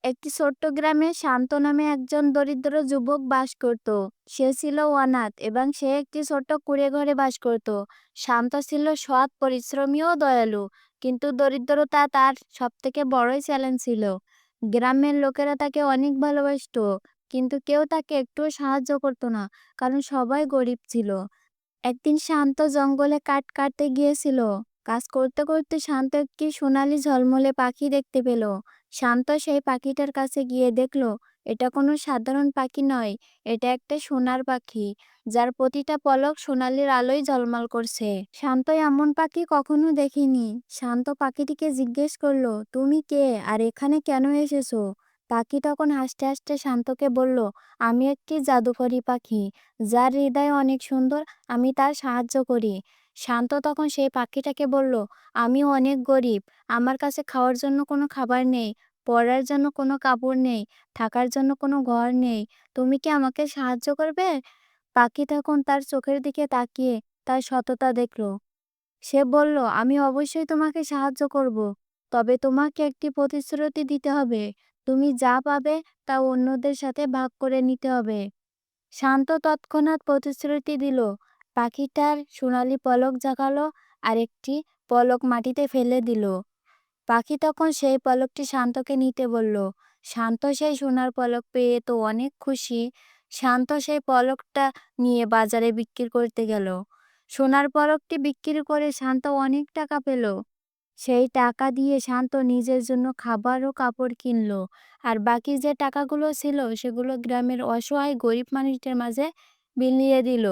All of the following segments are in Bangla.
একটি ছোট্ট গ্রামে শান্ত নামে একজন দরিদ্র যুবক বাস করত। সে ছিল অনাথ এবং সে একটি ছোট্ট কুঁড়ে ঘরে বাস করত। শান্ত ছিল সৎ, পরিশ্রমী ও দয়ালু। কিন্তু দরিদ্রতা তার সবথেকে বড়ই চ্যালেঞ্জ ছিল। গ্রামের লোকেরা তাকে অনেক ভালোবাসতো, কিন্তু কেউ তাকে একটুও সাহায্য করতো না, কারণ সবাই গরিব ছিল। একদিন শান্ত জঙ্গলে কাঠ কাটতে গিয়েছিল। কাজ করতে করতে শান্ত একটি সোনালী ঝলমলে পাখি দেখতে পেল। শান্ত সেই পাখিটার কাছে গিয়ে দেখল এটা কোনো সাধারণ পাখি নয়, এটা একটা সোনার পাখি, যার প্রতিটা পলক সোনালীর আলোয় ঝলমল করছে। শান্ত এমন পাখি কখনো দেখেনি। শান্ত পাখিটিকে জিজ্ঞেস করলো, তুমি কে আর এখানে কেন এসেছো? পাখি তখন হাসতে হাসতে শান্তকে বলল, আমি একটি জাদুকরি পাখি, যার হৃদয় অনেক সুন্দর, আমি তার সাহায্য করি। শান্ত তখন সেই পাখিটাকে বলল, আমিও অনেক গরিব, আমার কাছে খাওয়ার জন্য কোনো খাবার নেই, পরার জন্য কোনো কাপড় নেই, থাকার জন্য কোনো ঘর নেই, তুমি কি আমাকে সাহায্য করবে? পাখি তখন তার চোখের দিকে তাকিয়ে তার সততা দেখল। সে বলল, আমি অবশ্যই তোমাকে সাহায্য করব, তবে তোমাকে একটি প্রতিশ্রুতি দিতে হবে। তুমি যা পাবে তা অন্যদের সাথে ভাগ করে নিতে হবে। শান্ত তৎক্ষণাৎ প্রতিশ্রুতি দিল। পাখিটার সোনালি পলক জাগালো আর একটি পলক মাটিতে ফেলে দিল। পাখি তখন সেই পলকটি শান্তকে নিতে বলল। শান্ত সেই সোনার পলক পেয়ে তো অনেক খুশি। শান্ত সেই পলকটা নিয়ে বাজারে বিক্রি করতে গেল। সোনার পলকটি বিক্রি করে শান্ত অনেক টাকা পেল। সেই টাকা দিয়ে শান্ত নিজের জন্য খাবার ও কাপড় কিনলো, আর বাকি যে টাকাগুলো ছিল সেগুলো গ্রামের অসহায় গরিব মানুষদের মাঝে বিলিয়ে দিল।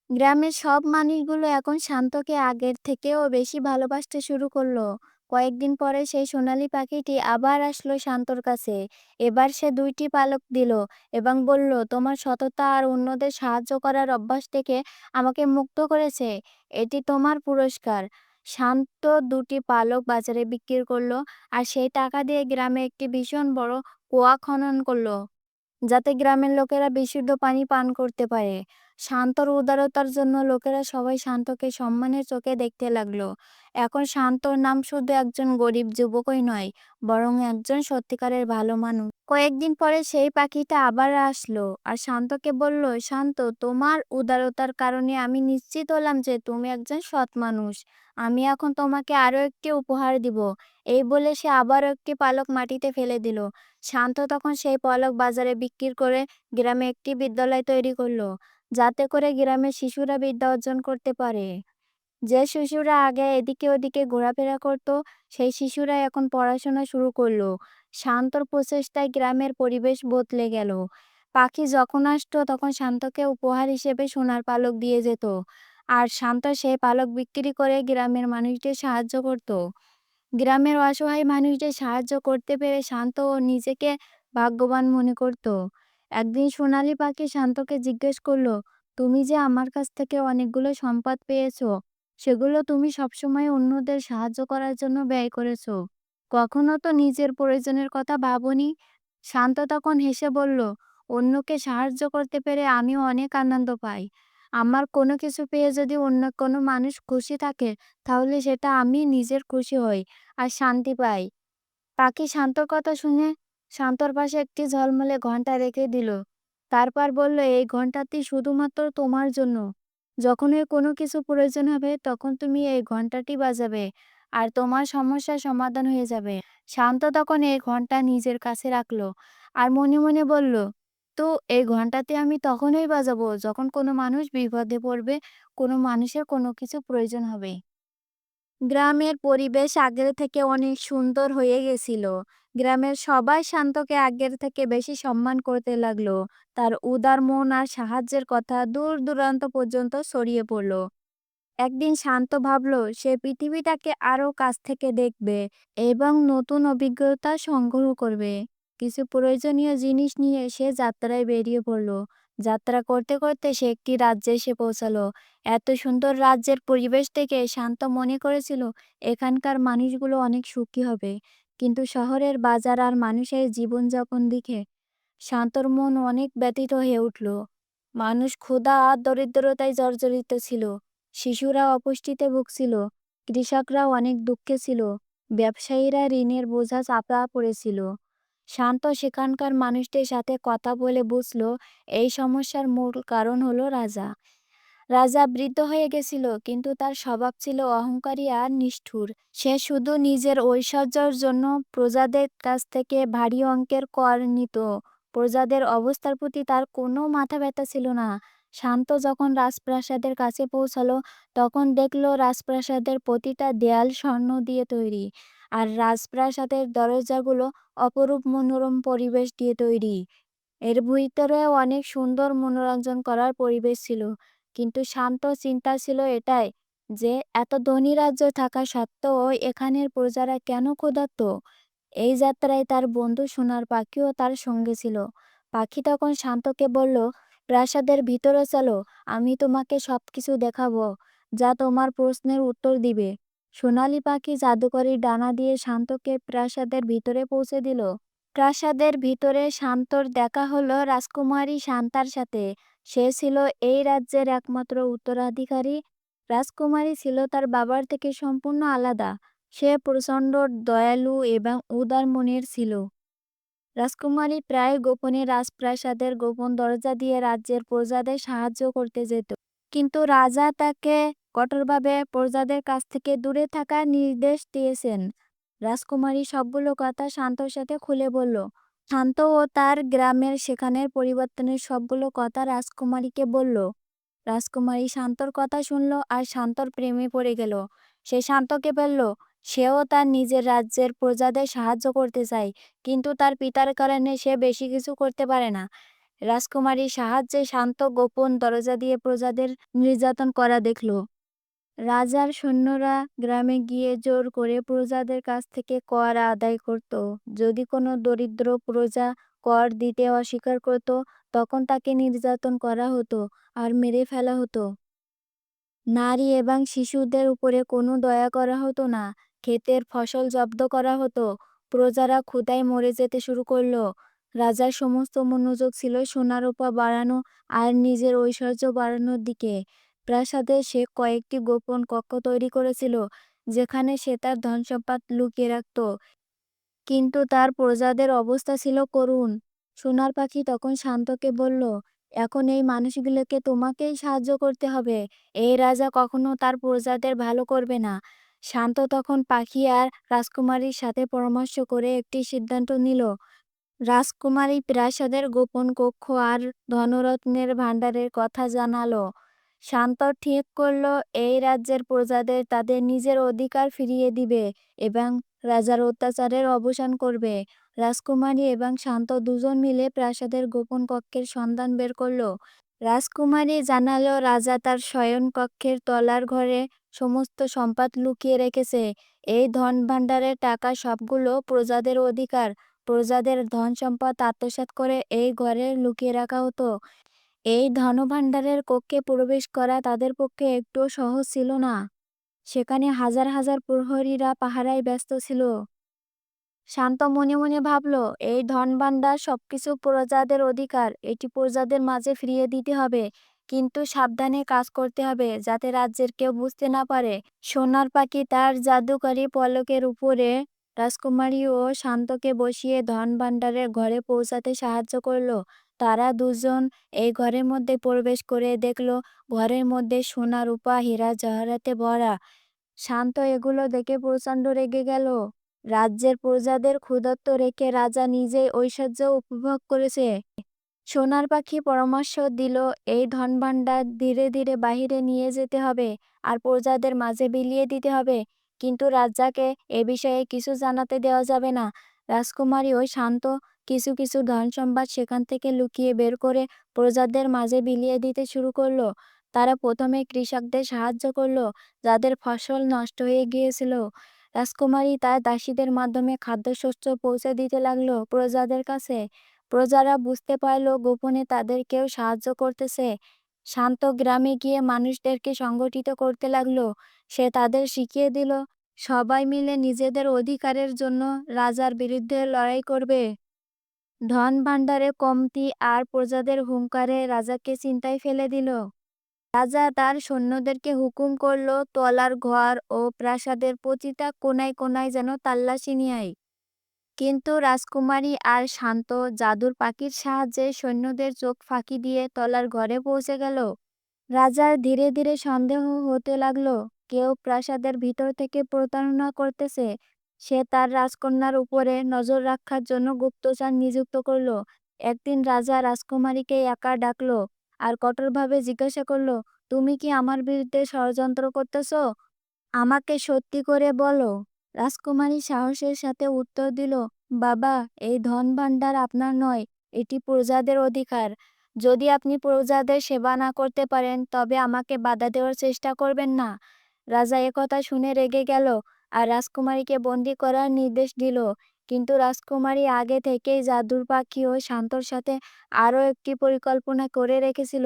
গ্রামের সব মানুষগুলো এখন শান্তকে আগের থেকেও বেশি ভালোবাসতে শুরু করলো। কয়েকদিন পরে সেই সোনালী পাখিটি আবার আসলো শান্তর কাছে। এবার সে দুইটি পালক দিল এবং বলল, তোমার সততা আর অন্যদের সাহায্য করার অভ্যাস থেকে আমাকে মুক্ত করেছে, এটি তোমার পুরস্কার। শান্ত দুটি পালক বাজারে বিক্রি করলো আর সেই টাকা দিয়ে গ্রামে একটি ভীষণ বড় কুয়া খনন করলো, যাতে গ্রামের লোকেরা বিশুদ্ধ পানি পান করতে পারে। শান্তর উদারতার জন্য লোকেরা সবাই শান্তকে সম্মানের চোখে দেখতে লাগলো। এখন শান্তর নাম শুধু একজন গরিব যুবকই নয়, বরং একজন সত্যিকারের ভালো মানুষ। কয়েকদিন পরে সেই পাখিটা আবার আসলো আর শান্তকে বলল, শান্ত, তোমার উদারতার কারণে আমি নিশ্চিত হলাম যে তুমি একজন সৎ মানুষ। আমি এখন তোমাকে আরো একটি উপহার দিব। এই বলে সে আবারও একটি পালক মাটিতে ফেলে দিল। শান্ত তখন সেই পলক বাজারে বিক্রি করে গ্রামে একটি বিদ্যালয় তৈরি করলো, যাতে করে গ্রামের শিশুরা বিদ্যা অর্জন করতে পারে। যে শিশুরা আগে এদিকে ওদিকে ঘোরাফেরা করত, সেই শিশুরা এখন পড়াশোনা শুরু করলো। শান্তর প্রচেষ্টায় গ্রামের পরিবেশ বদলে গেল। পাখি যখন আসতো তখন শান্তকে উপহার হিসেবে সোনার পালক দিয়ে যেত, আর শান্ত সেই পালক বিক্রি করে গ্রামের মানুষদের সাহায্য করত। গ্রামের অসহায় মানুষদের সাহায্য করতে পেরে শান্ত ও নিজেকে ভাগ্যবান মনে করত। একদিন সোনালী পাখি শান্তকে জিজ্ঞেস করলো, তুমি যে আমার কাছ থেকে অনেকগুলো সম্পদ পেয়েছো, সেগুলো তুমি সবসময় অন্যদের সাহায্য করার জন্য ব্যয় করেছো, কখনো তো নিজের প্রয়োজনের কথা ভাবনি? শান্ত তখন হেসে বলল, অন্যকে সাহায্য করতে পেরে আমিও অনেক আনন্দ পাই। আমার কোনো কিছু পেয়ে যদি অন্য কোনো মানুষ খুশি থাকে, তাহলে সেটা আমি নিজের খুশি হই আর শান্তি পাই। পাখি শান্তর কথা শুনে শান্তর পাশে একটি ঝলমলে ঘন্টা রেখে দিল। তারপর বলল, এই ঘন্টাটি শুধুমাত্র তোমার জন্য। যখনই কোনো কিছু প্রয়োজন হবে তখন তুমি এই ঘন্টাটি বাজাবে আর তোমার সমস্যার সমাধান হয়ে যাবে। শান্ত তখন এই ঘন্টা নিজের কাছে রাখলো আর মনে মনে বলল, তো এই ঘন্টাতে আমি তখনই বাজাবো যখন কোনো মানুষ বিপদে পড়বে, কোনো মানুষের কোনো কিছু প্রয়োজন হবে। গ্রামের পরিবেশ আগের থেকে অনেক সুন্দর হয়ে গেছিল। গ্রামের সবাই শান্তকে আগের থেকে বেশি সম্মান করতে লাগলো। তার উদার মন আর সাহায্যের কথা দূর দূরান্ত পর্যন্ত ছড়িয়ে পড়ল। একদিন শান্ত ভাবলো সে পৃথিবীটাকে আরো কাছ থেকে দেখবে এবং নতুন অভিজ্ঞতা সংগ্রহ করবে। কিছু প্রয়োজনীয় জিনিস নিয়ে সে যাত্রায় বেরিয়ে পড়লো। যাত্রা করতে করতে সে একটি রাজ্যে এসে পৌঁছালো। এত সুন্দর রাজ্যের পরিবেশ থেকে শান্ত মনে করেছিল এখানকার মানুষগুলো অনেক সুখী হবে, কিন্তু শহরের বাজার আর মানুষের জীবনযাপন দেখে শান্তর মন অনেক ব্যথিত হয়ে উঠল। মানুষ ক্ষুধা আর দরিদ্রতায় জর্জরিত ছিল। শিশুরা অপুষ্টিতে ভুগছিল, কৃষকরাও অনেক দুঃখে ছিল, ব্যবসায়ীরা ঋণের বোঝা চাপা পড়েছিল। শান্ত সেখানকার মানুষদের সাথে কথা বলে বুঝলো এই সমস্যার মূল কারণ হলো রাজা। রাজা বৃদ্ধ হয়ে গেছিল, কিন্তু তার স্বভাব ছিল অহংকারী আর নিষ্ঠুর। সে শুধু নিজের ঐশ্বর্যের জন্য প্রজাদের কাছ থেকে ভারী অঙ্কের কর নিত। প্রজাদের অবস্থার প্রতি তার কোনো মাথা ব্যথা ছিল না। শান্ত যখন রাজপ্রাসাদের কাছে পৌঁছালো, তখন দেখলো রাজপ্রাসাদের প্রতিটা দেয়াল স্বর্ণ দিয়ে তৈরি, আর রাজপ্রাসাদের দরজাগুলো অপরূপ মনোরম পরিবেশ দিয়ে তৈরি। এর ভিতরেও অনেক সুন্দর মনোরঞ্জন করার পরিবেশ ছিল। কিন্তু শান্ত চিন্তা ছিল এটাই, যে এত ধনী রাজ্য থাকা সত্ত্বেও এখানের প্রজারা কেন ক্ষুধার্ত। এই যাত্রায় তার বন্ধু সোনার পাখিও তার সঙ্গে ছিল। পাখি তখন শান্তকে বলল, প্রাসাদের ভিতরে চলো, আমি তোমাকে সবকিছু দেখাবো, যা তোমার প্রশ্নের উত্তর দিবে। সোনালী পাখি জাদুকরি ডানা দিয়ে শান্তকে প্রাসাদের ভিতরে পৌঁছে দিল। প্রাসাদের ভিতরে শান্তর দেখা হলো রাজকুমারী শান্তার সাথে। সে ছিল এই রাজ্যের একমাত্র উত্তরাধিকারী। রাজকুমারী ছিল তার বাবার থেকে সম্পূর্ণ আলাদা। সে প্রচণ্ড দয়ালু এবং উদার মনের ছিল। রাজকুমারী প্রায় গোপনে রাজপ্রাসাদের গোপন দরজা দিয়ে রাজ্যের প্রজাদের সাহায্য করতে যেত, কিন্তু রাজা তাকে কঠোরভাবে প্রজাদের কাছ থেকে দূরে থাকার নির্দেশ দিয়েছেন। রাজকুমারী সবগুলো কথা শান্তর সাথে খুলে বলল। শান্ত ও তার গ্রামের সেখানের পরিবর্তনের সবগুলো কথা রাজকুমারীকে বলল। রাজকুমারী শান্তর কথা শুনল আর শান্তর প্রেমে পড়ে গেল। সে শান্তকে বলল, সেও তার নিজের রাজ্যের প্রজাদের সাহায্য করতে চায়, কিন্তু তার পিতার কারণে সে বেশি কিছু করতে পারে না। রাজকুমারীর সাহায্যে শান্ত গোপন দরজা দিয়ে প্রজাদের নির্যাতন করা দেখল। রাজার সৈন্যরা গ্রামে গিয়ে জোর করে প্রজাদের কাছ থেকে কর আদায় করত। যদি কোনো দরিদ্র প্রজা কর দিতে অস্বীকার করত, তখন তাকে নির্যাতন করা হতো আর মেরে ফেলা হতো। নারী এবং শিশুদের উপরে কোনো দয়া করা হতো না। ক্ষেতের ফসল জব্দ করা হতো। প্রজারা ক্ষুধায় মরে যেতে শুরু করলো। রাজার সমস্ত মনোযোগ ছিল সোনারূপা বাড়ানো আর নিজের ঐশ্বর্য বাড়ানোর দিকে। প্রাসাদে সে কয়েকটি গোপন কক্ষ তৈরি করেছিল, যেখানে সে তার ধনসম্পদ লুকিয়ে রাখত। কিন্তু তার প্রজাদের অবস্থা ছিল করুণ। সোনার পাখি তখন শান্তকে বলল, এখন এই মানুষগুলোকে তোমাকেই সাহায্য করতে হবে। এই রাজা কখনো তার প্রজাদের ভালো করবে না। শান্ত তখন পাখি আর রাজকুমারীর সাথে পরামর্শ করে একটি সিদ্ধান্ত নিল। রাজকুমারী প্রাসাদের গোপন কক্ষ আর ধনরত্নের ভাণ্ডারের কথা জানালো। শান্ত ঠিক করলো এই রাজ্যের প্রজাদের তাদের নিজের অধিকার ফিরিয়ে দিবে এবং রাজার অত্যাচারের অবসান করবে। রাজকুমারী এবং শান্ত দুজন মিলে প্রাসাদের গোপন কক্ষের সন্ধান বের করলো। রাজকুমারী জানালো রাজা তার শয়নকক্ষের তলার ঘরে সমস্ত সম্পদ লুকিয়ে রেখেছে। এই ধন ভাণ্ডারের টাকা সবগুলো প্রজাদের অধিকার। প্রজাদের ধন সম্পদ আত্মসাৎ করে এই ঘরে লুকিয়ে রাখা হতো। এই ধনভাণ্ডারের কক্ষে প্রবেশ করা তাদের পক্ষে একটুও সহজ ছিল না। সেখানে হাজার হাজার প্রহরীরা পাহারায় ব্যস্ত ছিল। শান্ত মনে মনে ভাবল, এই ধনভাণ্ডার সবকিছু প্রজাদের অধিকার, এটি প্রজাদের মাঝে ফিরিয়ে দিতে হবে, কিন্তু সাবধানে কাজ করতে হবে যাতে রাজ্যের কেউ বুঝতে না পারে। সোনার পাখি তার জাদুকরি পলকের উপরে রাজকুমারী ও শান্তকে বসিয়ে ধনভাণ্ডারের ঘরে পৌঁছাতে সাহায্য করলো। তারা দুজন এই ঘরের মধ্যে প্রবেশ করে দেখল ঘরের মধ্যে সোনা রূপা হীরা জহরাতে ভরা। শান্ত এগুলো দেখে প্রচণ্ড রেগে গেল। রাজ্যের প্রজাদের ক্ষুধার্ত রেখে রাজা নিজেই ঐশ্বর্য উপভোগ করেছে। সোনার পাখি পরামর্শ দিল, এই ধনভাণ্ডার ধীরে ধীরে বাহিরে নিয়ে যেতে হবে আর প্রজাদের মাঝে বিলিয়ে দিতে হবে, কিন্তু রাজাকে এ বিষয়ে কিছু জানাতে দেওয়া যাবে না। রাজকুমারী ও শান্ত কিছু কিছু ধন সম্পদ সেখান থেকে লুকিয়ে বের করে প্রজাদের মাঝে বিলিয়ে দিতে শুরু করলো। তারা প্রথমে কৃষকদের সাহায্য করলো, যাদের ফসল নষ্ট হয়ে গিয়েছিল। রাজকুমারী তার দাসীদের মাধ্যমে খাদ্যশস্য পৌঁছে দিতে লাগলো প্রজাদের কাছে। প্রজারা বুঝতে পারল গোপনে তাদের কেউ সাহায্য করতেছে। শান্ত গ্রামে গিয়ে মানুষদেরকে সংগঠিত করতে লাগলো। সে তাদের শিখিয়ে দিল, সবাই মিলে নিজেদের অধিকারের জন্য রাজার বিরুদ্ধে লড়াই করবে। ধন ভাণ্ডারে কমতি আর প্রজাদের হুঙ্কারে রাজাকে চিন্তায় ফেলে দিল। রাজা তার সৈন্যদেরকে হুকুম করল, তলার ঘর ও প্রাসাদের প্রতিটা কোনায় কোনায় যেন তল্লাশি নেয়। কিন্তু রাজকুমারী আর শান্ত জাদুর পাখির সাহায্যে সৈন্যদের চোখ ফাঁকি দিয়ে তলার ঘরে পৌঁছে গেল। রাজার ধীরে ধীরে সন্দেহ হতে লাগলো, কেউ প্রাসাদের ভিতর থেকে প্রতারণা করতেছে। সে তার রাজকন্যার উপরে নজর রাখার জন্য গুপ্তচর নিযুক্ত করলো। একদিন রাজা রাজকুমারীকে একা ডাকলো আর কঠোরভাবে জিজ্ঞাসা করলো, তুমি কি আমার বিরুদ্ধে ষড়যন্ত্র করতেছো? আমাকে সত্যি করে বলো। রাজকুমারী সাহসের সাথে উত্তর দিল, বাবা, এই ধন ভাণ্ডার আপনার নয়, এটি প্রজাদের অধিকার। যদি আপনি প্রজাদের সেবা না করতে পারেন তবে আমাকে বাধা দেওয়ার চেষ্টা করবেন না। রাজা একথা শুনে রেগে গেল আর রাজকুমারীকে বন্দি করার নির্দেশ দিল। কিন্তু রাজকুমারী আগে থেকেই জাদুর পাখি ও শান্তর সাথে আরও একটি পরিকল্পনা করে রেখেছিল।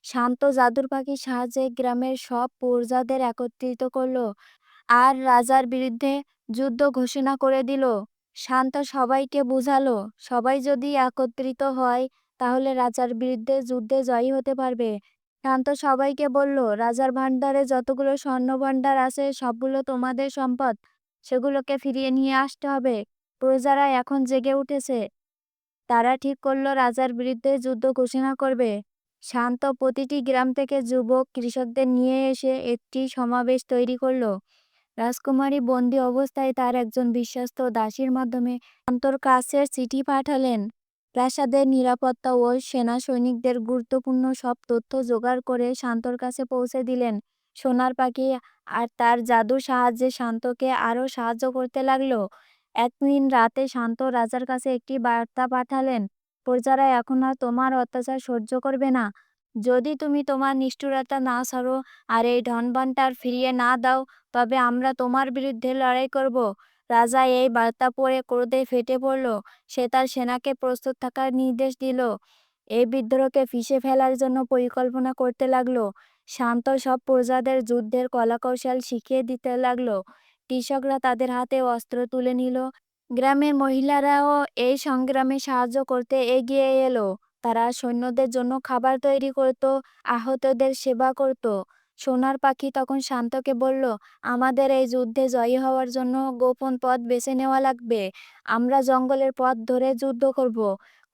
শান্ত জাদুর পাখির সাহায্যে গ্রামের সব প্রজাদের একত্রিত করলো আর রাজার বিরুদ্ধে যুদ্ধ ঘোষণা করে দিল। শান্ত সবাইকে বুঝালো, সবাই যদি একত্রিত হয় তাহলে রাজার বিরুদ্ধে যুদ্ধে জয়ী হতে পারবে। শান্ত সবাইকে বলল, রাজার ভাণ্ডারে যতগুলো স্বর্ণ ভাণ্ডার আছে সবগুলো তোমাদের সম্পদ, সেগুলোকে ফিরিয়ে নিয়ে আসতে হবে। প্রজারা এখন জেগে উঠেছে, তারা ঠিক করলো রাজার বিরুদ্ধে যুদ্ধ ঘোষণা করবে। শান্ত প্রতিটি গ্রাম থেকে যুবক কৃষকদের নিয়ে এসে একটি সমাবেশ তৈরি করলো। রাজকুমারী বন্দি অবস্থায় তার একজন বিশ্বস্ত দাসীর মাধ্যমে শান্তর কাছে চিঠি পাঠালেন। প্রাসাদের নিরাপত্তা ও সেনা সৈনিকদের গুরুত্বপূর্ণ সব তথ্য জোগাড় করে শান্তর কাছে পৌঁছে দিলেন। সোনার পাখি আর তার জাদুর সাহায্যে শান্তকে আরও সাহায্য করতে লাগলো। একদিন রাতে শান্ত রাজার কাছে একটি বার্তা পাঠালেন, প্রজারা এখন আর তোমার অত্যাচার সহ্য করবে না। যদি তুমি তোমার নিষ্ঠুরতা না ছাড়ো আর এই ধনভাণ্ডার ফিরিয়ে না দাও তবে আমরা তোমার বিরুদ্ধে লড়াই করব। রাজা এই বার্তা পড়ে ক্রোধে ফেটে পড়ল। সে তার সেনাকে প্রস্তুত থাকার নির্দেশ দিল। এই বিদ্রোহকে পিষে ফেলার জন্য পরিকল্পনা করতে লাগলো। শান্ত সব প্রজাদের যুদ্ধের কলাকৌশল শিখিয়ে দিতে লাগলো। কৃষকরা তাদের হাতে অস্ত্র তুলে নিল। গ্রামের মহিলারাও এই সংগ্রামে সাহায্য করতে এগিয়ে এলো। তারা সৈন্যদের জন্য খাবার তৈরি করত, আহতদের সেবা করত। সোনার পাখি তখন শান্তকে বলল, আমাদের এই যুদ্ধে জয়ী হওয়ার জন্য গোপন পথ বেছে নেওয়া লাগবে। আমরা জঙ্গলের পথ ধরে যুদ্ধ করব।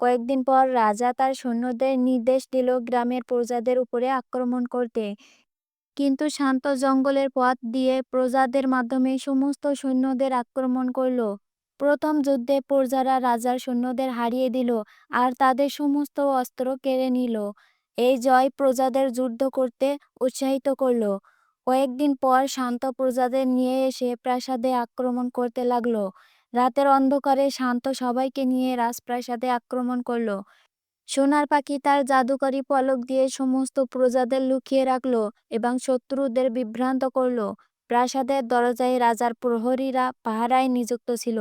কয়েকদিন পর রাজা তার সৈন্যদের নির্দেশ দিল গ্রামের প্রজাদের উপরে আক্রমণ করতে। কিন্তু শান্ত জঙ্গলের পথ দিয়ে প্রজাদের মাধ্যমে সমস্ত সৈন্যদের আক্রমণ করল। প্রথম যুদ্ধে প্রজারা রাজার সৈন্যদের হারিয়ে দিল আর তাদের সমস্ত অস্ত্র কেড়ে নিল। এই জয় প্রজাদের যুদ্ধ করতে উৎসাহিত করল। কয়েকদিন পর শান্ত প্রজাদের নিয়ে এসে প্রাসাদে আক্রমণ করতে লাগলো। রাতের অন্ধকারে শান্ত সবাইকে নিয়ে রাজপ্রাসাদে আক্রমণ করলো। সোনার পাখি তার জাদুকরী পলক দিয়ে সমস্ত প্রজাদের লুকিয়ে রাখলো এবং শত্রুদের বিভ্রান্ত করলো। প্রাসাদের দরজায় রাজার প্রহরীরা পাহারায় নিযুক্ত ছিল।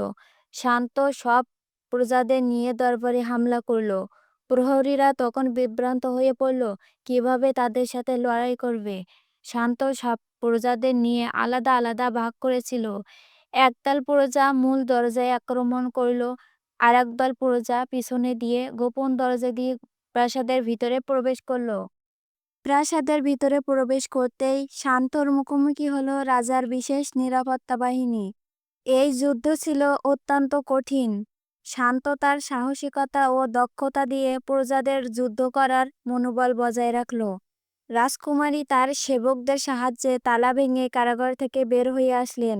শান্ত সব প্রজাদের নিয়ে দরবারে হামলা করলো। প্রহরীরা তখন বিভ্রান্ত হয়ে পড়ল, কিভাবে তাদের সাথে লড়াই করবে। শান্ত সব প্রজাদের নিয়ে আলাদা আলাদা ভাগ করেছিল। একদল প্রজা মূল দরজায় আক্রমণ করলো, আরেক দল প্রজা পিছনে দিয়ে গোপন দরজা দিয়ে প্রাসাদের ভিতরে প্রবেশ করলো। প্রাসাদের ভিতরে প্রবেশ করতেই শান্তর মুখোমুখি হলো রাজার বিশেষ নিরাপত্তা বাহিনী। এই যুদ্ধ ছিল অত্যন্ত কঠিন। শান্ত তার সাহসিকতা ও দক্ষতা দিয়ে প্রজাদের যুদ্ধ করার মনোবল বজায় রাখল। রাজকুমারী তার সেবকদের সাহায্যে তালা ভেঙে কারাগার থেকে বের হয়ে আসলেন।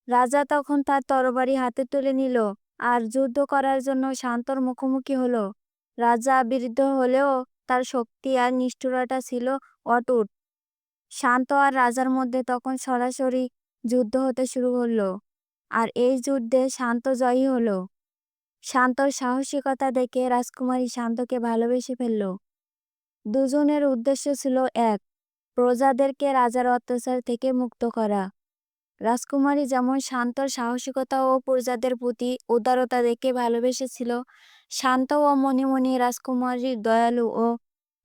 রাজা তখন তার তরবারি হাতে তুলে নিল আর যুদ্ধ করার জন্য শান্তর মুখোমুখি হলো। রাজা বিরুদ্ধ হলেও তার শক্তি আর নিষ্ঠুরতা ছিল অটুট। শান্ত আর রাজার মধ্যে তখন সরাসরি যুদ্ধ হতে শুরু হলো আর এই যুদ্ধে শান্ত জয়ী হলো। শান্তর সাহসিকতা দেখে রাজকুমারী শান্তকে ভালোবেসে ফেলল। দুজনের উদ্দেশ্য ছিল এক, প্রজাদেরকে রাজার অত্যাচার থেকে মুক্ত করা। রাজকুমারী যেমন শান্তর সাহসিকতা ও প্রজাদের প্রতি উদারতা দেখে ভালোবেসেছিল, শান্তও মনে মনে রাজকুমারীর দয়ালু ও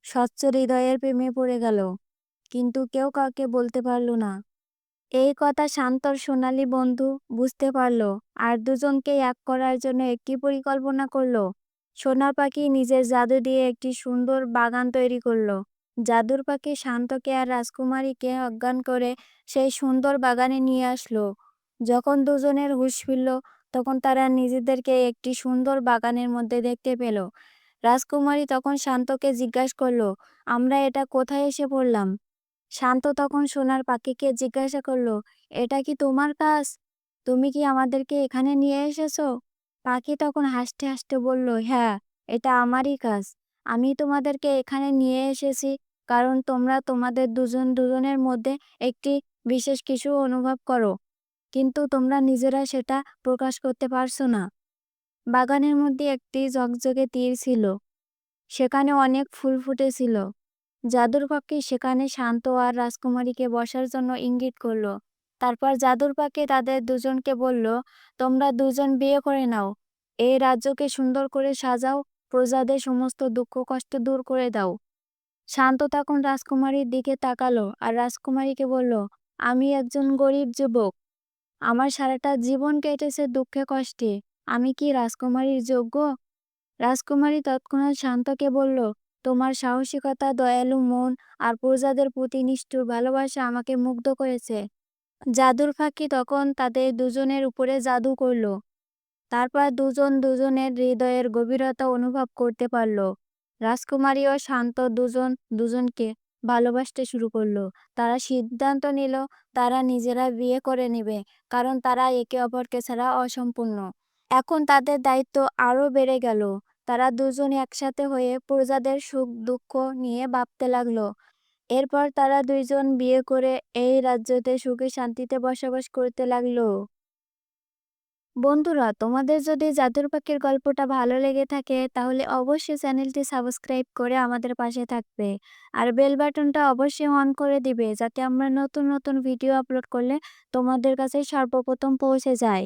স্বচ্ছ হৃদয়ের প্রেমে পড়ে গেল। কিন্তু কেউ কাউকে বলতে পারল না। এই কথা শান্তর সোনালী বন্ধু বুঝতে পারল আর দুজনকে এক করার জন্য একটি পরিকল্পনা করলো। সোনার পাখি নিজের জাদু দিয়ে একটি সুন্দর বাগান তৈরি করলো। জাদুর পাখি শান্তকে আর রাজকুমারীকে অজ্ঞান করে সেই সুন্দর বাগানে নিয়ে আসলো। যখন দুজনের হুঁশ ফিরল তখন তারা নিজেদেরকে একটি সুন্দর বাগানের মধ্যে দেখতে পেল। রাজকুমারী তখন শান্তকে জিজ্ঞাসা করলো, আমরা এটা কোথায় এসে পড়লাম? শান্ত তখন সোনার পাখিকে জিজ্ঞাসা করলো, এটা কি তোমার কাজ? তুমি কি আমাদেরকে এখানে নিয়ে এসেছো? পাখি তখন হাসতে হাসতে বলল, হ্যাঁ, এটা আমারই কাজ। আমি তোমাদেরকে এখানে নিয়ে এসেছি কারণ তোমরা তোমাদের দুজন দুজনের মধ্যে একটি বিশেষ কিছু অনুভব করো, কিন্তু তোমরা নিজেরা সেটা প্রকাশ করতে পারছো না। বাগানের মধ্যে একটি ঝকঝকে তীর ছিল, সেখানে অনেক ফুল ফুটেছিল। জাদুর পাখি সেখানে শান্ত আর রাজকুমারীকে বসার জন্য ইঙ্গিত করলো। তারপর জাদুর পাখি তাদের দুজনকে বলল, তোমরা দুজন বিয়ে করে নাও, এই রাজ্যকে সুন্দর করে সাজাও, প্রজাদের সমস্ত দুঃখ কষ্ট দূর করে দাও। শান্ত তখন রাজকুমারীর দিকে তাকালো আর রাজকুমারীকে বলল, আমি একজন গরিব যুবক, আমার সারাটা জীবন কেটেছে দুঃখে কষ্টে, আমি কি রাজকুমারীর যোগ্য? রাজকুমারী তৎক্ষণাৎ শান্তকে বলল, তোমার সাহসিকতা, দয়ালু মন আর প্রজাদের প্রতি নিষ্ঠুর ভালোবাসা আমাকে মুগ্ধ করেছে। জাদুর ফাঁকি তখন তাদের দুজনের উপরে জাদু করল। তারপর দুজন দুজনের হৃদয়ের গভীরতা অনুভব করতে পারল। রাজকুমারী ও শান্ত দুজন দুজনকে ভালোবাসতে শুরু করলো। তারা সিদ্ধান্ত নিল তারা নিজেরা বিয়ে করে নেবে, কারণ তারা একে অপরকে ছাড়া অসম্পূর্ণ। এখন তাদের দায়িত্ব আরও বেড়ে গেল। তারা দুজন একসাথে হয়ে প্রজাদের সুখ দুঃখ নিয়ে ভাবতে লাগলো। এরপর তারা দুইজন বিয়ে করে এই রাজ্যতে সুখে শান্তিতে বসবাস করতে লাগলো। বন্ধুরা, তোমাদের যদি জাদুর পাখির গল্পটা ভালো লেগে থাকে তাহলে অবশ্যই চ্যানেলটি সাবস্ক্রাইব করে আমাদের পাশে থাকবে আর বেল বাটনটা অবশ্যই অন করে দিবে, যাতে আমরা নতুন নতুন ভিডিও আপলোড করলে তোমাদের কাছে সর্বপ্রথম পৌঁছে যায়।